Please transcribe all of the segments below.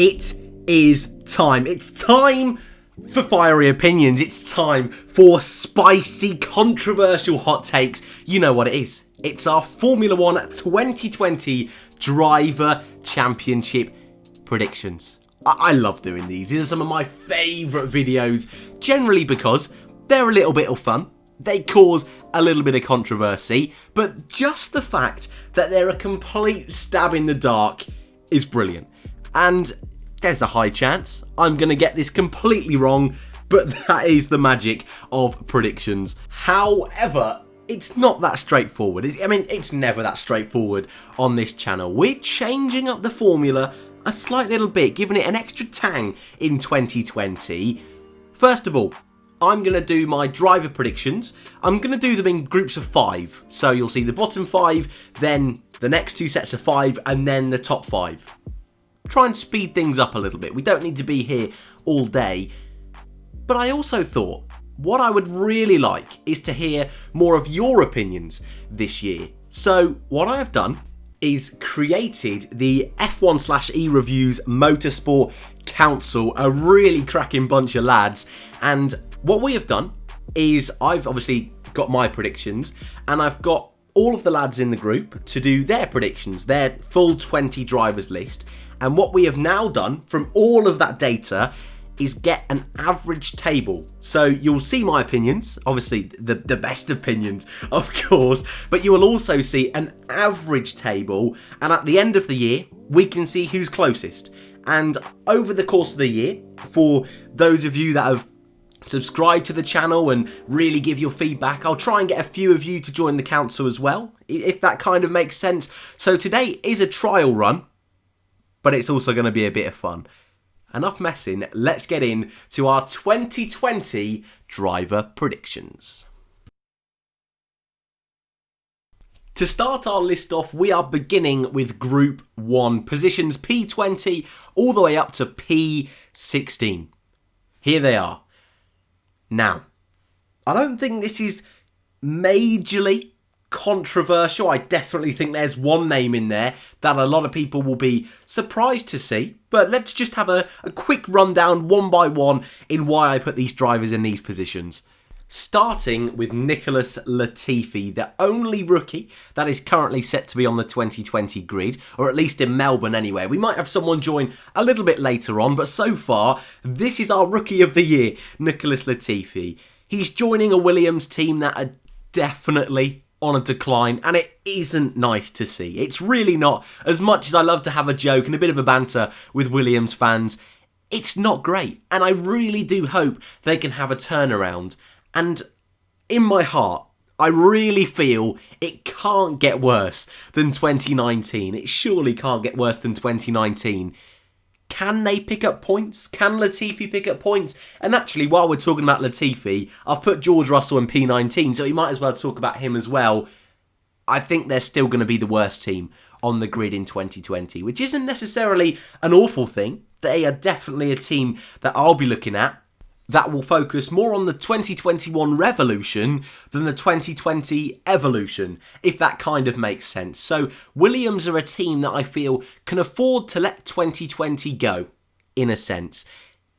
It is time. It's time for fiery opinions. It's time for spicy, controversial hot takes. You know what it is. It's our Formula 1 2020 Driver Championship predictions. I love doing these. These are some of my favourite videos, generally because they're a little bit of fun. They cause a little bit of controversy, but just the fact that they're a complete stab in the dark is brilliant. And there's a high chance I'm going to get this completely wrong, but that is the magic of predictions. However, it's not that straightforward. It's never that straightforward on this channel. We're changing up the formula a slight little bit, giving it an extra tang in 2020. First of all, I'm going to do my driver predictions. I'm going to do them in groups of 5. So you'll see the bottom 5, then the next 2 sets of 5, and then the top 5. Try and speed things up a little bit. We don't need to be here all day. But I also thought what I would really like is to hear more of your opinions this year. So what I have done is created the F1/E Reviews Motorsport Council, a really cracking bunch of lads. And what we have done is I've obviously got my predictions, and I've got all of the lads in the group to do their predictions, their full 20 drivers list. And what we have now done from all of that data is get an average table. So you'll see my opinions, obviously the best opinions, of course, but you will also see an average table, and at the end of the year, we can see who's closest. And over the course of the year, for those of you that have subscribed to the channel and really give your feedback, I'll try and get a few of you to join the council as well, if that kind of makes sense. So today is a trial run, but it's also going to be a bit of fun. Enough messing, let's get in to our 2020 driver predictions. To start our list off, we are beginning with Group 1, positions P20 all the way up to P16. Here they are. Now, I don't think this is majorly controversial. I definitely think there's one name in there that a lot of people will be surprised to see. But let's just have a quick rundown one by one in why I put these drivers in these positions. Starting with Nicholas Latifi, the only rookie that is currently set to be on the 2020 grid, or at least in Melbourne anyway. We might have someone join a little bit later on, but so far, this is our rookie of the year, Nicholas Latifi. He's joining a Williams team that are definitely on a decline, and it isn't nice to see. It's really not. As much as I love to have a joke and a bit of a banter with Williams fans, it's not great, and I really do hope they can have a turnaround. And in my heart, I really feel it can't get worse than 2019. It surely can't get worse than 2019. Can they pick up points? Can Latifi pick up points? And actually, while we're talking about Latifi, I've put George Russell in P19, so we might as well talk about him as well. I think they're still going to be the worst team on the grid in 2020, which isn't necessarily an awful thing. They are definitely a team that I'll be looking at that will focus more on the 2021 revolution than the 2020 evolution, if that kind of makes sense. So Williams are a team that I feel can afford to let 2020 go, in a sense.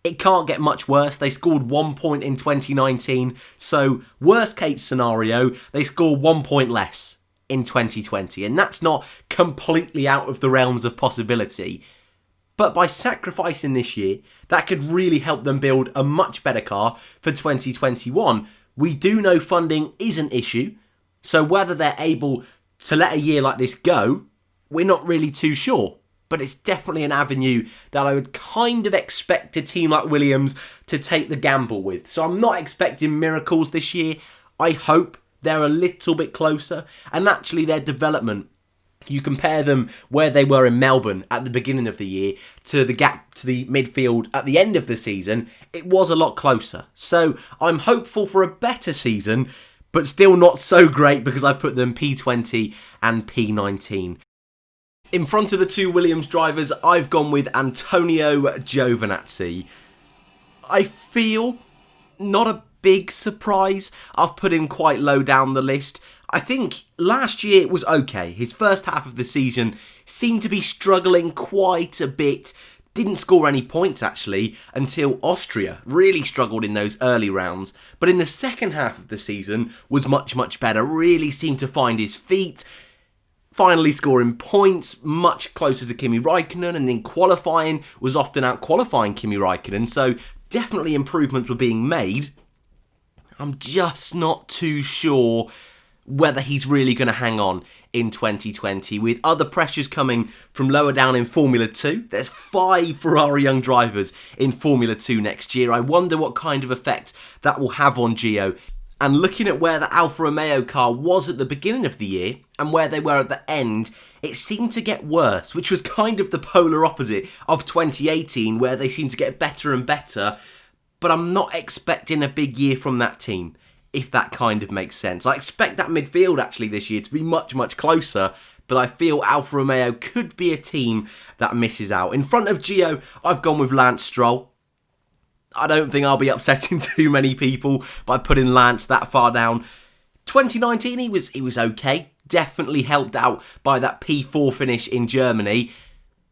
It can't get much worse. They scored 1 point in 2019, so worst case scenario, they score 1 point less in 2020, and that's not completely out of the realms of possibility. But by sacrificing this year, that could really help them build a much better car for 2021. We do know funding is an issue, so whether they're able to let a year like this go, we're not really too sure. But it's definitely an avenue that I would kind of expect a team like Williams to take the gamble with. So I'm not expecting miracles this year. I hope they're a little bit closer, and actually their development, you compare them where they were in Melbourne at the beginning of the year to the gap to the midfield at the end of the season, it was a lot closer. So I'm hopeful for a better season, but still not so great because I put them P20 and P19. In front of the two Williams drivers, I've gone with Antonio Giovinazzi. I feel not a big surprise. I've put him quite low down the list. I think last year it was okay. His first half of the season seemed to be struggling quite a bit. Didn't score any points actually until Austria. Really struggled in those early rounds, but in the second half of the season was much, much better. Really seemed to find his feet, finally scoring points, much closer to Kimi Raikkonen, and in qualifying was often out-qualifying Kimi Raikkonen, so definitely improvements were being made. I'm just not too sure whether he's really going to hang on in 2020 with other pressures coming from lower down in Formula 2. There's 5 Ferrari young drivers in Formula 2 next year. I wonder what kind of effect that will have on Gio. And looking at where the Alfa Romeo car was at the beginning of the year and where they were at the end, it seemed to get worse, which was kind of the polar opposite of 2018, where they seemed to get better and better. But I'm not expecting a big year from that team, if that kind of makes sense. I expect that midfield actually this year to be much, much closer, but I feel Alfa Romeo could be a team that misses out. In front of Gio, I've gone with Lance Stroll. I don't think I'll be upsetting too many people by putting Lance that far down. 2019, he was okay. Definitely helped out by that P4 finish in Germany.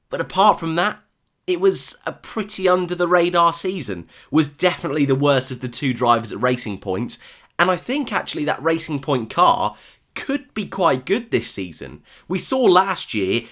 But apart from that, it was a pretty under-the-radar season. Was definitely the worst of the 2 drivers at Racing Point. And I think actually that Racing Point car could be quite good this season. We saw last year,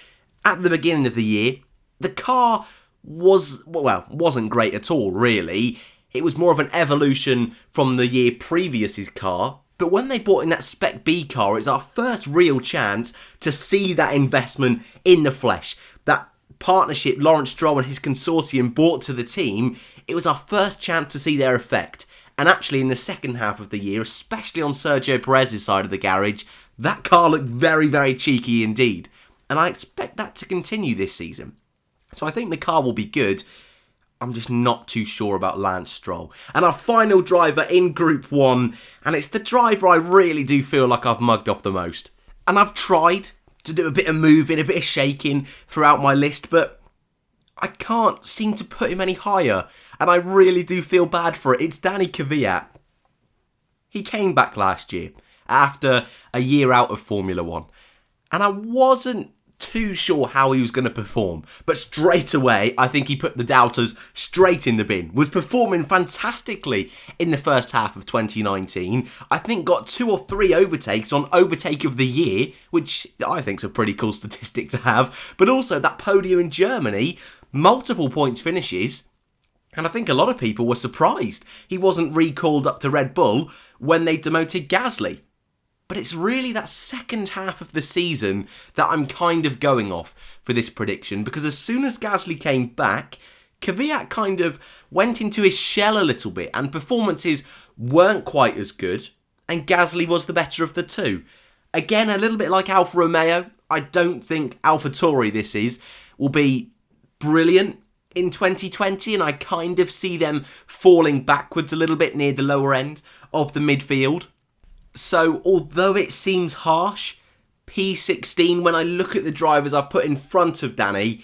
at the beginning of the year, the car wasn't great at all, really. It was more of an evolution from the year previous's car. But when they brought in that Spec B car, it's our first real chance to see that investment in the flesh. That partnership Lawrence Stroll and his consortium brought to the team, it was our first chance to see their effect. And actually in the second half of the year, especially on Sergio Perez's side of the garage, that car looked very, very cheeky indeed. And I expect that to continue this season. So I think the car will be good. I'm just not too sure about Lance Stroll. And our final driver in Group 1, and it's the driver I really do feel like I've mugged off the most. And I've tried to do a bit of moving, a bit of shaking throughout my list, but I can't seem to put him any higher. And I really do feel bad for it. It's Danny Kvyat. He came back last year after a year out of Formula 1. And I wasn't too sure how he was going to perform. But straight away, I think he put the doubters straight in the bin. Was performing fantastically in the first half of 2019. I think got 2 or 3 overtakes on Overtake of the Year, which I think is a pretty cool statistic to have. But also that podium in Germany, multiple points finishes. And I think a lot of people were surprised he wasn't recalled up to Red Bull when they demoted Gasly. But it's really that second half of the season that I'm kind of going off for this prediction, because as soon as Gasly came back, Kvyat kind of went into his shell a little bit and performances weren't quite as good, and Gasly was the better of the two. Again, a little bit like Alfa Romeo, I don't think AlphaTauri will be brilliant in 2020, and I kind of see them falling backwards a little bit near the lower end of the midfield. So, although it seems harsh, P16, when I look at the drivers I've put in front of Danny,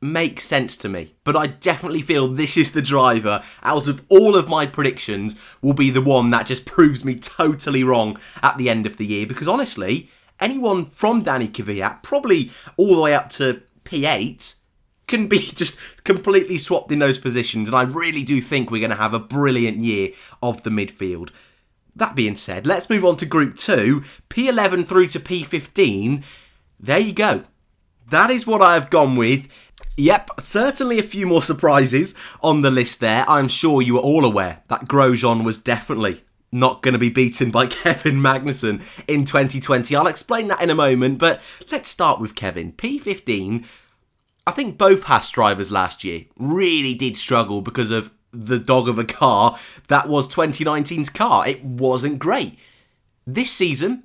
makes sense to me. But I definitely feel this is the driver, out of all of my predictions, will be the one that just proves me totally wrong at the end of the year. Because honestly, anyone from Danny Kvyat, probably all the way up to P8, can be just completely swapped in those positions. And I really do think we're going to have a brilliant year of the midfield. That being said, let's move on to Group 2, P11 through to P15. There you go. That is what I have gone with. Yep, certainly a few more surprises on the list there. I'm sure you are all aware that Grosjean was definitely not going to be beaten by Kevin Magnussen in 2020. I'll explain that in a moment, but let's start with Kevin. P15, I think both Haas drivers last year really did struggle because of the dog of a car that was 2019's car. It wasn't great. This season,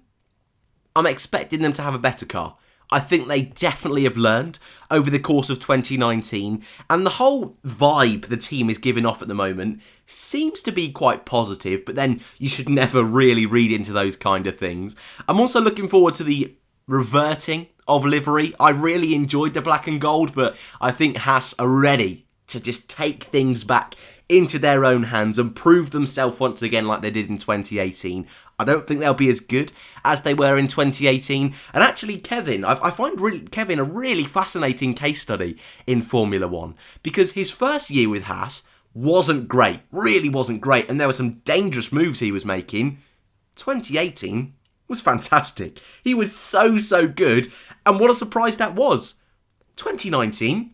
I'm expecting them to have a better car. I think they definitely have learned over the course of 2019, and the whole vibe the team is giving off at the moment seems to be quite positive, but then you should never really read into those kind of things. I'm also looking forward to the reverting of livery. I really enjoyed the black and gold, but I think Haas are ready to just take things back into their own hands and prove themselves once again like they did in 2018. I don't think they'll be as good as they were in 2018. And actually, Kevin, I find Kevin a really fascinating case study in Formula 1 because his first year with Haas wasn't great, really wasn't great, and there were some dangerous moves he was making. 2018 was fantastic. He was so good, and what a surprise that was. 2019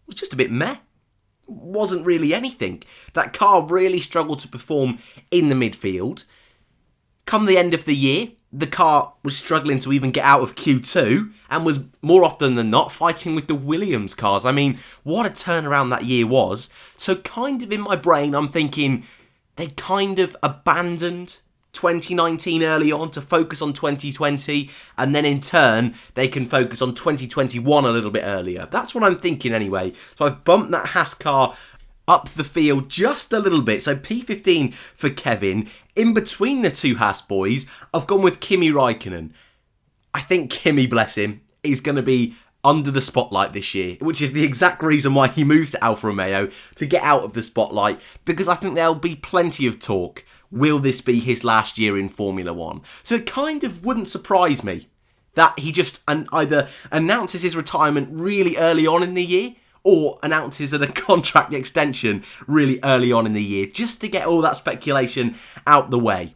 was just a bit meh. Wasn't really anything. That car really struggled to perform in the midfield. Come the end of the year, the car was struggling to even get out of Q2 and was more often than not fighting with the Williams cars. I mean, what a turnaround that year was. So kind of in my brain, I'm thinking they kind of abandoned 2019 early on to focus on 2020, and then in turn they can focus on 2021 a little bit earlier. That's what I'm thinking anyway. So I've bumped that Haas car up the field just a little bit. So P15 for Kevin. In between the two Haas boys, I've gone with Kimi Räikkönen. I think Kimi, bless him, is going to be under the spotlight this year, which is the exact reason why he moved to Alfa Romeo, to get out of the spotlight, because I think there'll be plenty of talk. Will this be his last year in Formula 1? So it kind of wouldn't surprise me that he just either announces his retirement really early on in the year or announces a contract extension really early on in the year, just to get all that speculation out the way.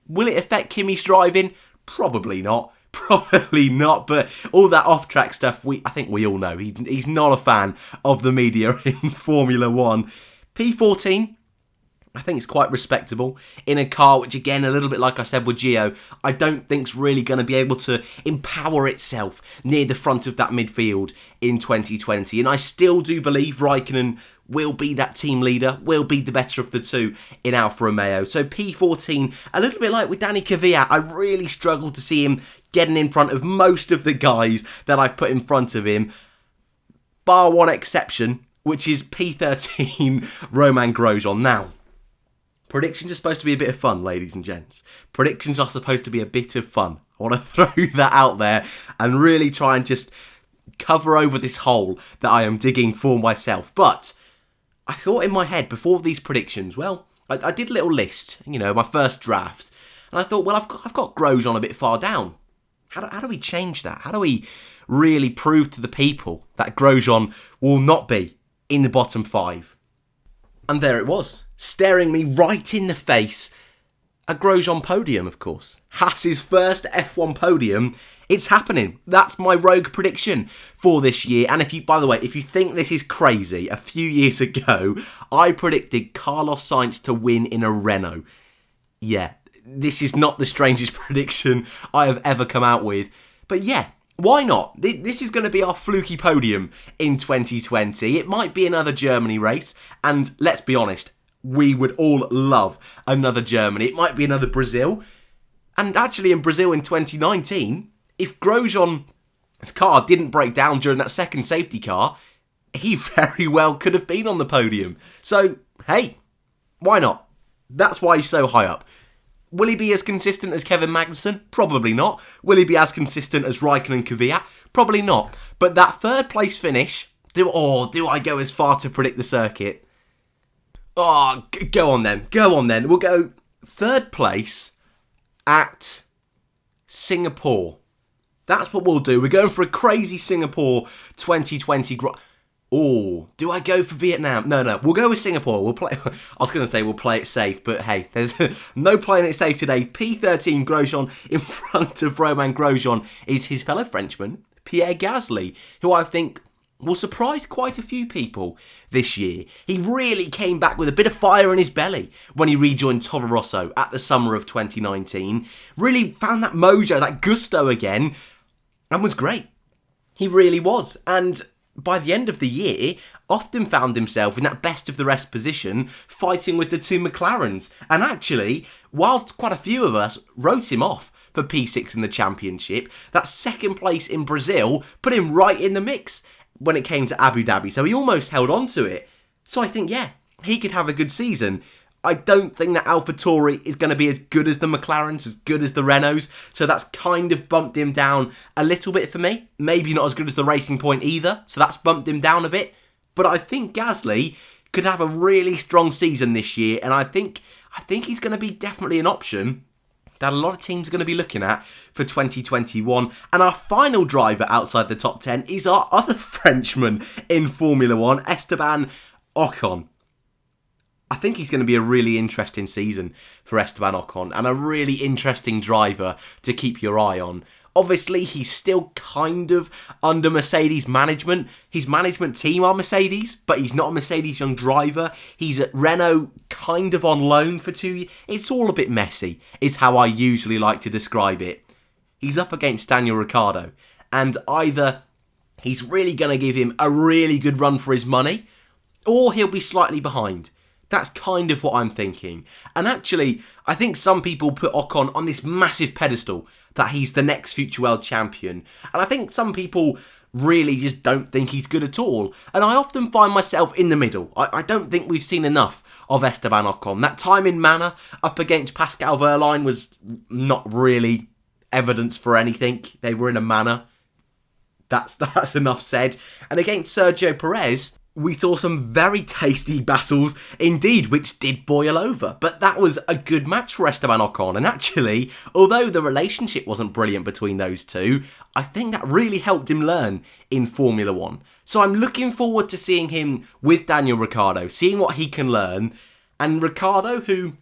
Will it affect Kimi's driving? Probably not. Probably not, but all that off-track stuff, I think we all know. He's not a fan of the media in Formula 1. P14, I think it's quite respectable in a car which, again, a little bit like I said with Gio, I don't think's really going to be able to empower itself near the front of that midfield in 2020. And I still do believe Raikkonen will be that team leader, will be the better of the two in Alfa Romeo. So P14, a little bit like with Danny Kvyat, I really struggled to see him getting in front of most of the guys that I've put in front of him, bar one exception, which is P13, Romain Grosjean. Now, predictions are supposed to be a bit of fun, ladies and gents. Predictions are supposed to be a bit of fun. I want to throw that out there and really try and just cover over this hole that I am digging for myself. But I thought in my head before these predictions, well, I did a little list, my first draft. And I thought, well, I've got Grosjean a bit far down. How do we change that? How do we really prove to the people that Grosjean will not be in the bottom 5? And there it was, staring me right in the face. A Grosjean podium, of course. Haas's first F1 podium. It's happening. That's my rogue prediction for this year. And by the way, if you think this is crazy, a few years ago, I predicted Carlos Sainz to win in a Renault. Yeah, this is not the strangest prediction I have ever come out with. But yeah, why not? This is going to be our fluky podium in 2020. It might be another Germany race. And let's be honest, we would all love another Germany. It might be another Brazil. And actually in Brazil in 2019, if Grosjean's car didn't break down during that second safety car, he very well could have been on the podium. So, hey, why not? That's why he's so high up. Will he be as consistent as Kevin Magnussen? Probably not. Will he be as consistent as Raikkonen and Kvyat? Probably not. But that third place finish, do I go as far to predict the circuit? Oh, go on then. We'll go third place at Singapore. That's what we'll do. We're going for a crazy Singapore 2020. Do I go for Vietnam? No. We'll go with Singapore. We'll play it safe, but hey, there's no playing it safe today. P13 Grosjean in front of Romain Grosjean is his fellow Frenchman, Pierre Gasly, who I think will surprise quite a few people this year. He really came back with a bit of fire in his belly when he rejoined Toro Rosso at the summer of 2019. Really found that mojo, that gusto again, and was great. He really was. And by the end of the year, often found himself in that best of the rest position, fighting with the two McLarens. And actually, whilst quite a few of us wrote him off for P6 in the championship, that second place in Brazil put him right in the mix when it came to Abu Dhabi. So he almost held on to it. So I think, yeah, he could have a good season. I don't think that AlphaTauri is going to be as good as the McLarens, as good as the Renaults. So that's kind of bumped him down a little bit for me. Maybe not as good as the Racing Point either. So that's bumped him down a bit. But I think Gasly could have a really strong season this year, and I think he's going to be definitely an option that a lot of teams are going to be looking at for 2021. And our final driver outside the top 10 is our other Frenchman in Formula 1, Esteban Ocon. I think he's going to be a really interesting season for Esteban Ocon and a really interesting driver to keep your eye on. Obviously, he's still kind of under Mercedes management. His management team are Mercedes, but he's not a Mercedes young driver. He's at Renault kind of on loan for 2 years. It's all a bit messy, is how I usually like to describe it. He's up against Daniel Ricciardo, and either he's really going to give him a really good run for his money, or he'll be slightly behind. That's kind of what I'm thinking. And actually, I think some people put Ocon on this massive pedestal that he's the next future world champion. And I think some people really just don't think he's good at all. And I often find myself in the middle. I don't think we've seen enough of Esteban Ocon. That time in Manor up against Pascal Wehrlein was not really evidence for anything. They were in a manor. That's enough said. And against Sergio Perez, we saw some very tasty battles indeed, which did boil over. But that was a good match for Esteban Ocon. And actually, although the relationship wasn't brilliant between those two, I think that really helped him learn in Formula 1. So I'm looking forward to seeing him with Daniel Ricciardo, seeing what he can learn. And Ricciardo, who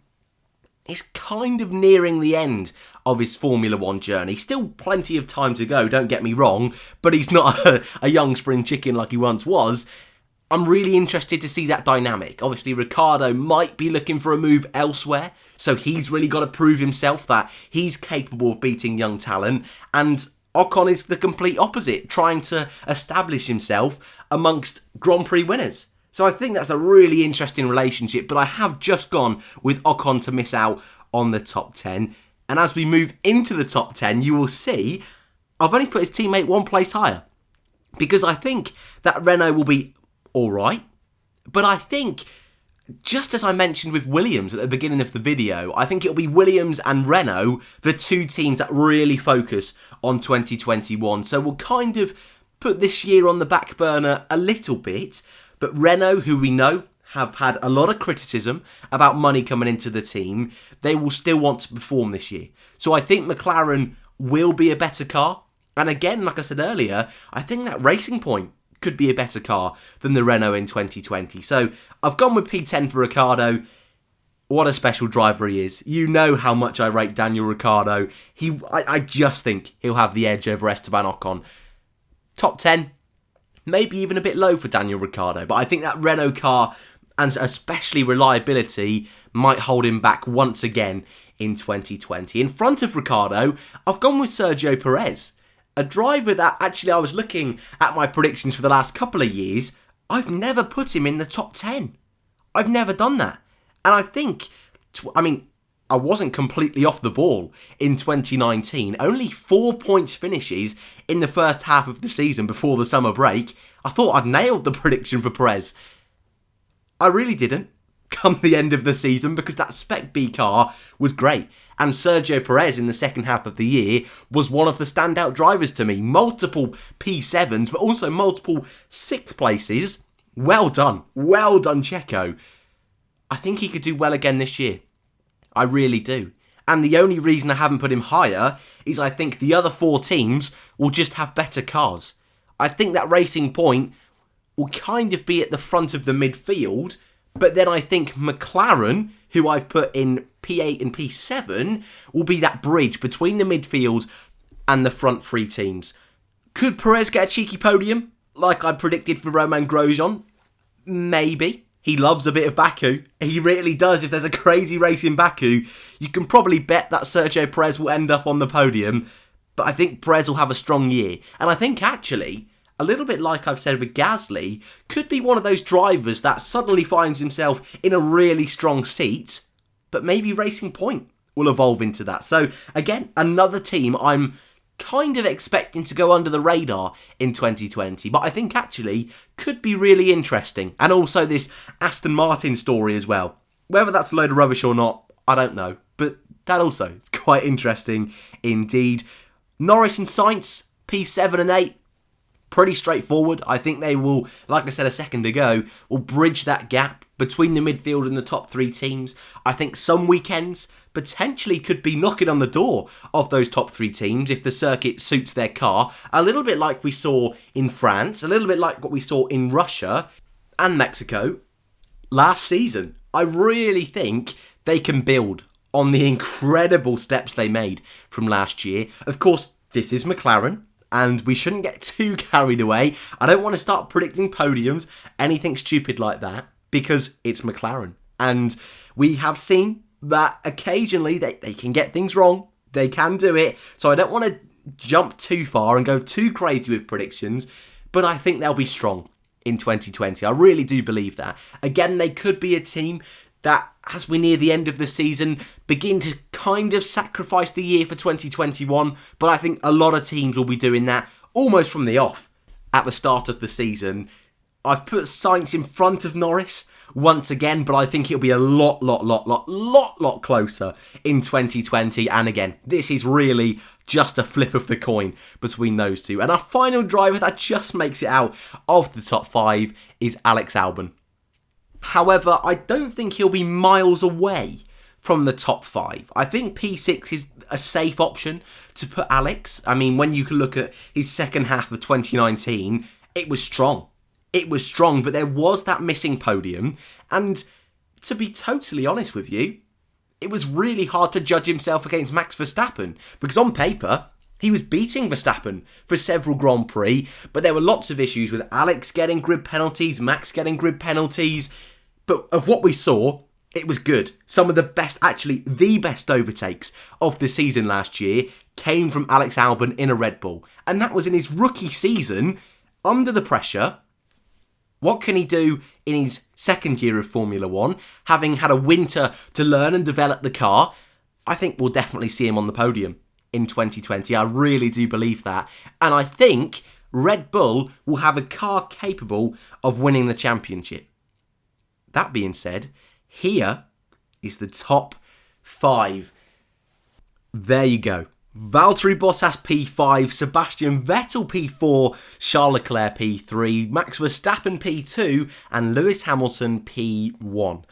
is kind of nearing the end of his Formula 1 journey. Still plenty of time to go, don't get me wrong, but he's not a young spring chicken like he once was. I'm really interested to see that dynamic. Obviously, Ricciardo might be looking for a move elsewhere, so he's really got to prove himself that he's capable of beating young talent, and Ocon is the complete opposite, trying to establish himself amongst Grand Prix winners. So I think that's a really interesting relationship, but I have just gone with Ocon to miss out on the top 10. And as we move into the top 10, you will see I've only put his teammate one place higher, because I think that Renault will be alright, but I think, just as I mentioned with Williams at the beginning of the video, I think it'll be Williams and Renault, the two teams that really focus on 2021. So we'll kind of put this year on the back burner a little bit, but Renault, who we know have had a lot of criticism about money coming into the team, they will still want to perform this year. So I think McLaren will be a better car. And again, like I said earlier, I think that Racing Point could be a better car than the Renault in 2020. So I've gone with P10 for Ricciardo. What a special driver he is. You know how much I rate Daniel Ricciardo. I just think he'll have the edge over Esteban Ocon. Top 10, maybe even a bit low for Daniel Ricciardo, but I think that Renault car, and especially reliability, might hold him back once again in 2020. In front of Ricciardo, I've gone with Sergio Perez. A driver that, actually, I was looking at my predictions for the last couple of years, I've never put him in the top 10. I've never done that. And I think, I wasn't completely off the ball in 2019. Only 4 points finishes in the first half of the season before the summer break. I thought I'd nailed the prediction for Perez. I really didn't come the end of the season, because that Spec B car was great. And Sergio Perez in the second half of the year was one of the standout drivers to me. Multiple P7s, but also multiple 6th places. Well done. Well done, Checo. I think he could do well again this year. I really do. And the only reason I haven't put him higher is I think the other 4 teams will just have better cars. I think that Racing Point will kind of be at the front of the midfield, but then I think McLaren, who I've put in P8 and P7, will be that bridge between the midfield and the front 3 teams. Could Perez get a cheeky podium, like I predicted for Romain Grosjean? Maybe. He loves a bit of Baku. He really does. If there's a crazy race in Baku, you can probably bet that Sergio Perez will end up on the podium. But I think Perez will have a strong year. And I think, actually, a little bit like I've said with Gasly, could be one of those drivers that suddenly finds himself in a really strong seat, but maybe Racing Point will evolve into that. So again, another team I'm kind of expecting to go under the radar in 2020, but I think actually could be really interesting. And also this Aston Martin story as well. Whether that's a load of rubbish or not, I don't know, but that also is quite interesting indeed. Norris and Sainz, P7 and 8. pretty straightforward. I think they will, like I said a second ago, will bridge that gap between the midfield and the top 3 teams. I think some weekends potentially could be knocking on the door of those top 3 teams if the circuit suits their car. A little bit like we saw in France, a little bit like what we saw in Russia and Mexico last season. I really think they can build on the incredible steps they made from last year. Of course, this is McLaren, and we shouldn't get too carried away. I don't want to start predicting podiums, anything stupid like that, because it's McLaren. And we have seen that occasionally they can get things wrong. They can do it. So I don't want to jump too far and go too crazy with predictions, but I think they'll be strong in 2020. I really do believe that. Again, they could be a team that, as we near the end of the season, begin to kind of sacrifice the year for 2021. But I think a lot of teams will be doing that almost from the off at the start of the season. I've put Sainz in front of Norris once again, but I think it'll be a lot closer in 2020. And again, this is really just a flip of the coin between those two. And our final driver that just makes it out of the top 5 is Alex Albon. However, I don't think he'll be miles away from the top 5. I think P6 is a safe option to put Alex. I mean, when you can look at his second half of 2019, it was strong. It was strong, but there was that missing podium. And to be totally honest with you, it was really hard to judge himself against Max Verstappen, because on paper, he was beating Verstappen for several Grand Prix, but there were lots of issues with Alex getting grid penalties, Max getting grid penalties. But of what we saw, it was good. Some of the best, actually the best overtakes of the season last year came from Alex Albon in a Red Bull. And that was in his rookie season, under the pressure. What can he do in his second year of Formula 1, having had a winter to learn and develop the car? I think we'll definitely see him on the podium in 2020. I really do believe that. And I think Red Bull will have a car capable of winning the championship. That being said, here is the top 5. There you go. Valtteri Bottas P5, Sebastian Vettel P4, Charles Leclerc P3, Max Verstappen P2, and Lewis Hamilton P1.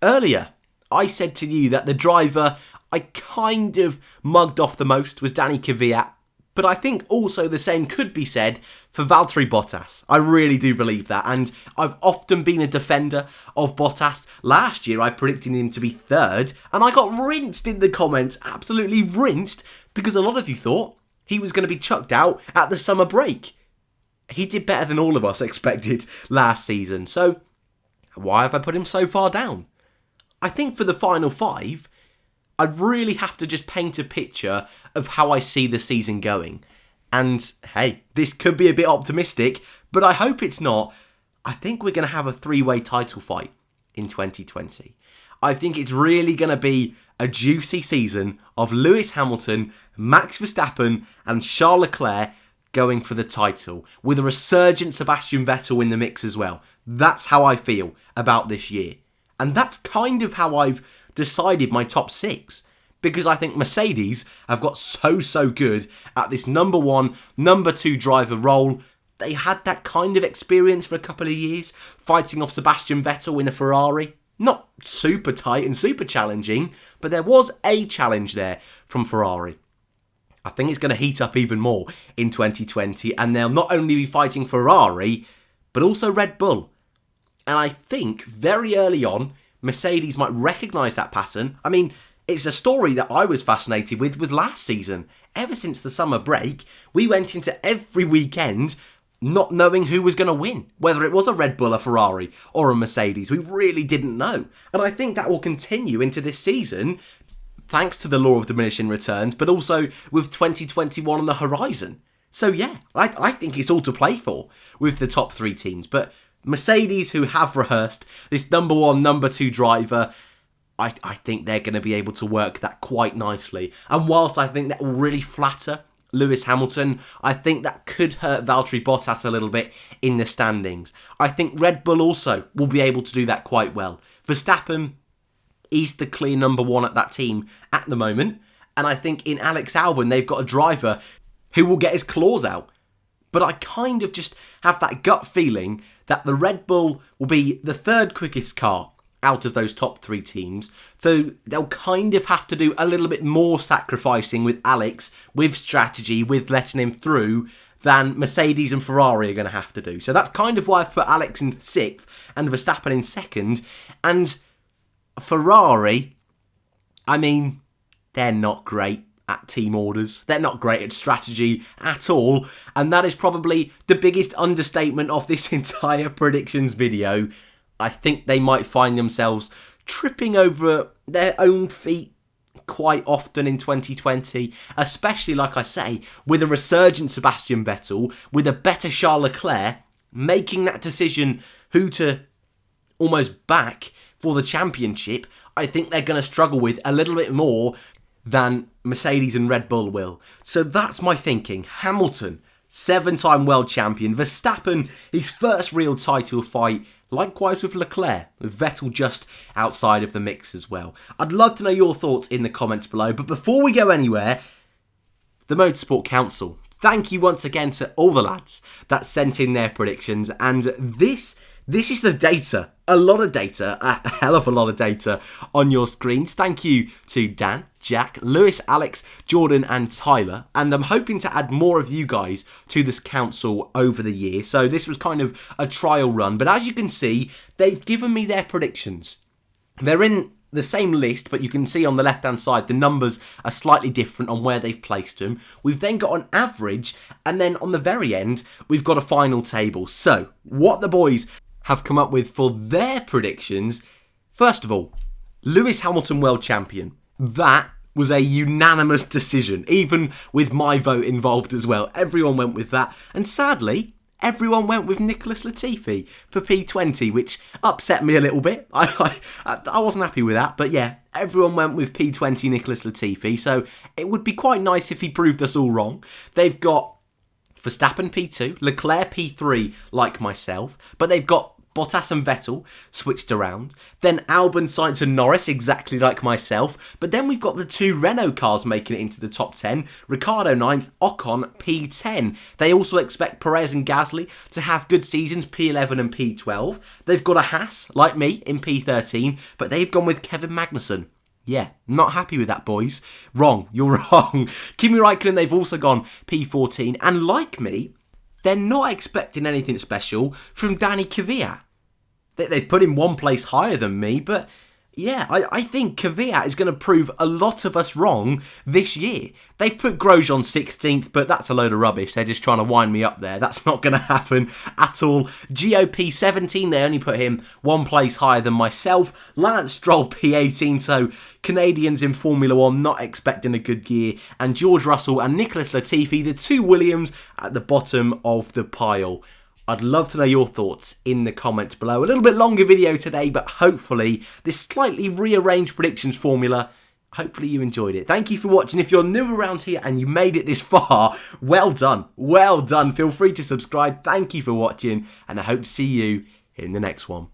Earlier, I said to you that the driver I kind of mugged off the most was Danny Kvyat, but I think also the same could be said for Valtteri Bottas. I really do believe that, and I've often been a defender of Bottas. Last year I predicted him to be 3rd, and I got rinsed in the comments, absolutely rinsed, because a lot of you thought he was going to be chucked out at the summer break. He did better than all of us expected last season, so why have I put him so far down? I think for the final 5, I'd really have to just paint a picture of how I see the season going. And hey, this could be a bit optimistic, but I hope it's not. I think we're going to have a 3-way title fight in 2020. I think it's really going to be a juicy season of Lewis Hamilton, Max Verstappen and Charles Leclerc going for the title, with a resurgent Sebastian Vettel in the mix as well. That's how I feel about this year. And that's kind of how I've decided my top 6, because I think Mercedes have got so good at this number 1, number 2 driver role. They had that kind of experience for a couple of years, fighting off Sebastian Vettel in a Ferrari. Not super tight and super challenging, but there was a challenge there from Ferrari. I think it's going to heat up even more in 2020, and they'll not only be fighting Ferrari, but also Red Bull. And I think very early on, Mercedes might recognise that pattern. I mean, it's a story that I was fascinated with last season. Ever since the summer break, we went into every weekend not knowing who was going to win. Whether it was a Red Bull, a Ferrari, or a Mercedes, we really didn't know. And I think that will continue into this season, thanks to the law of diminishing returns, but also with 2021 on the horizon. So yeah, I think it's all to play for with the top 3 teams. But Mercedes, who have rehearsed this number 1, number 2 driver, I think they're going to be able to work that quite nicely. And whilst I think that will really flatter Lewis Hamilton, I think that could hurt Valtteri Bottas a little bit in the standings. I think Red Bull also will be able to do that quite well. Verstappen, he's the clear number 1 at that team at the moment. And I think in Alex Albon, they've got a driver who will get his claws out. but I kind of just have that gut feeling that the Red Bull will be the third quickest car out of those top 3 teams, so they'll kind of have to do a little bit more sacrificing with Alex, with strategy, with letting him through, than Mercedes and Ferrari are going to have to do. So that's kind of why I've put Alex in 6th and Verstappen in 2nd. And Ferrari, I mean, they're not great at team orders. They're not great at strategy at all. And that is probably the biggest understatement of this entire predictions video. I think they might find themselves tripping over their own feet quite often in 2020, especially, like I say, with a resurgent Sebastian Vettel, with a better Charles Leclerc, making that decision who to almost back for the championship. I think they're going to struggle with a little bit more than Mercedes and Red Bull will. So that's my thinking. Hamilton, 7-time world champion. Verstappen, his first real title fight. Likewise with Leclerc, with Vettel just outside of the mix as well. I'd love to know your thoughts in the comments below. But before we go anywhere, the Motorsport Council. Thank you once again to all the lads that sent in their predictions. And this is the data. A lot of data, a hell of a lot of data on your screens. Thank you to Dan, Jack, Lewis, Alex, Jordan and Tyler. And I'm hoping to add more of you guys to this council over the year. So this was kind of a trial run. But as you can see, they've given me their predictions. They're in the same list, but you can see on the left-hand side, the numbers are slightly different on where they've placed them. We've then got an average, and then on the very end, we've got a final table. So what the boys have come up with for their predictions. First of all, Lewis Hamilton world champion. That was a unanimous decision, even with my vote involved as well. Everyone went with that. And sadly, everyone went with Nicholas Latifi for P20, which upset me a little bit. I wasn't happy with that. But yeah, everyone went with P20 Nicholas Latifi. So it would be quite nice if he proved us all wrong. They've got Verstappen P2, Leclerc P3 like myself. But they've got Bottas and Vettel switched around. Then Albon, Sainz and Norris, exactly like myself. But then we've got the 2 Renault cars making it into the top 10. Ricciardo 9th, Ocon P10. They also expect Perez and Gasly to have good seasons, P11 and P12. They've got a Haas, like me, in P13. But they've gone with Kevin Magnussen. Yeah, not happy with that, boys. Wrong, you're wrong. Kimi Raikkonen, they've also gone P14. And like me, they're not expecting anything special from Danny Kvyat. They've put him one place higher than me, but yeah, I think Kvyat is going to prove a lot of us wrong this year. They've put Grosjean 16th, but that's a load of rubbish. They're just trying to wind me up there. That's not going to happen at all. GOP 17, they only put him one place higher than myself. Lance Stroll P18, so Canadians in Formula 1 not expecting a good year. And George Russell and Nicholas Latifi, the 2 Williams at the bottom of the pile. I'd love to know your thoughts in the comments below. A little bit longer video today, but hopefully this slightly rearranged predictions formula, hopefully you enjoyed it. Thank you for watching. If you're new around here and you made it this far, well done. Well done. Feel free to subscribe. Thank you for watching, and I hope to see you in the next one.